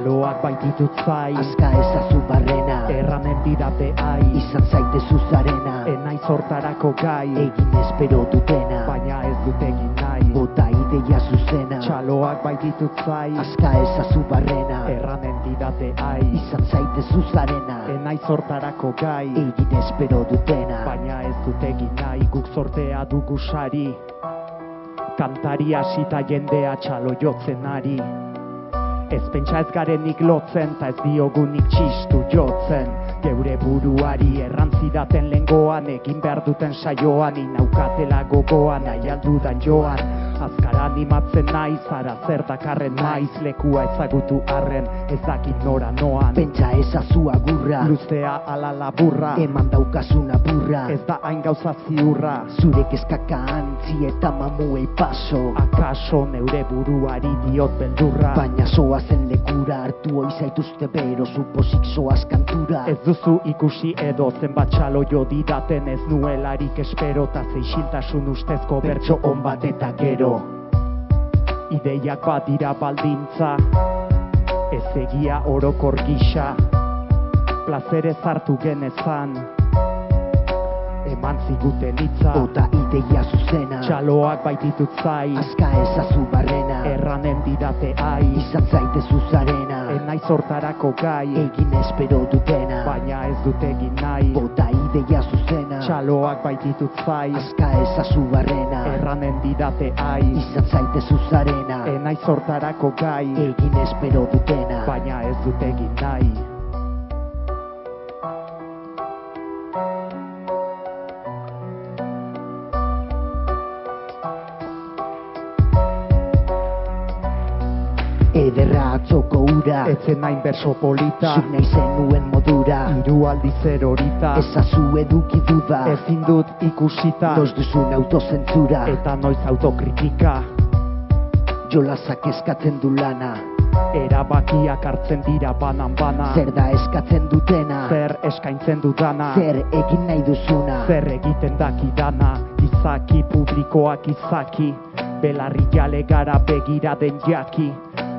Txaloak baititut zai, Azka ezazu barrena, erranen didate ai, izan zaite zuzarena, enaiz hortarako gai, egin espero dutena, baina ez dut egin nahi. bota ideia zuzena, Txaloak baititut zai, azka ezazu barrena, erranen didate ai, izan zaite zuzarena, enaiz hortarako gai, egin espero dutena, baina ez dut egin nahi. Guk sortea dugu sari, kantari hasita jendea txalo jotzen ari. Ez pentsa ez garenik lotzen, ta ez diogunik txistu jotzen. Geure buruari errantzidaten lengoan, egin behar duten saioan, inaukatela gogoan, nahi aldudan joan. Azkar animatzen nahi, zara zer dakarren maiz, lekua ezagutu arren, ez dakit nora noan. pentsa ezazu agurra, Luzea ala laburra, eman daukazuna burra, ez da hain gauza ziurra. zure kezkaka antzi eta mamuei paso, Akaso neure buruari diot beldurra, baina zoazen lekura hartu oizaituzte bero, supozik zoaz kantura. ez duzu ikusi edo zenbat txalo jo didaten, ez nuelarik espero, ta zeixiltasun ustezko bertso on bat eta gero. Ideiak bat dira baldintza, ez egia orokor gisa, plazerez hartu genezan, eman ziguten hitza. Bota ideia zuzena, Txaloak baititut zai, azka ezazu barrena, erranen didate ai, izan zaite zuzarena, enaiz hortarako gai, egin espero dutena, baina ez dut egin nahi. bota ideia zuzena, Txaloak baititut zai, azka ezazu barrena, erranen didate ai, izan zaite zuzarena, enaiz hortarako gai, egin espero dutena, baina ez dut egin nahi. ederra atzoko ura, Etzen nain berso polita, zuk nahi zenuen modura, hiru aldiz erorita, ezazu eduki duda, ezin dut ikusita, noiz duzun autozentzura, eta noiz autokritika. jolazak eskatzen du lana, Erabakiak hartzen dira banan-bana, zer da eskatzen dutena, zer eskaintzen dudana, zer egin nahi duzuna, zer egiten dakidana, izaki publikoak izaki, belarri jale gara begira den jaki,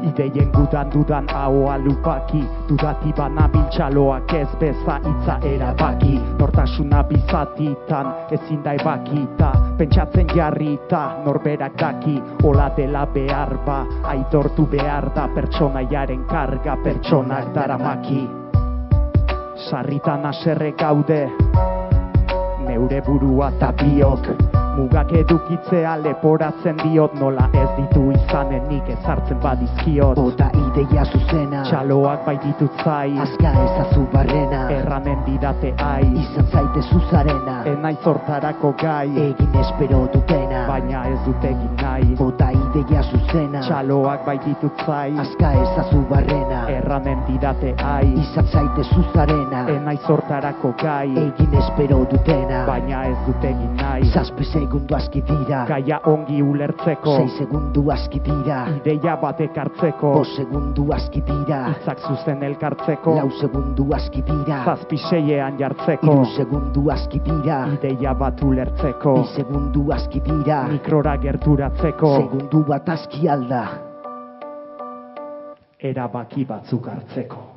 ideien gudan dudan ahoa lupaki, dudati bana biltxaloak ez beza hitza erabaki, nortasuna bizatitan ezin da ebakita, pentsatzen jarrita norberak daki, hola dela behar ba, aitortu behar da pertsonaiaren karga pertsonak daramaki. Sarritan haserre gaude, neure burua eta biok, mugak edukitzea leporatzen diot, nola ez ditu izanen nik ezartzen badizkiot. bota ideia zuzena, Txaloak baititut zai, azka ezazu barrena, erranen didate ai, izan zaite zuzarena, enaiz hortarako gai, egin espero dutena, baina ez dut egin nahi. bota ideia zuzena, Txaloak baititut zai, azka ezazu barrena, erranen didate ai, izan zaite zuzarena, enaiz hortarako gai, egin espero dutena, baina ez dut egin nahi. zazpi segundu aski dira, Gaia ongi ulertzeko, 6 segundu aski dira, ideia batek hartzeko, 5 segundu aski dira, hitzak zuzen elkartzeko, 4 segundu aski dira, 7-6ean jartzeko, 3 segundu aski dira, ideia bat ulertzeko, 2 segundu aski dira, mikrora gerturatzeko, segundu bat aski alda. erabaki batzuk hartzeko.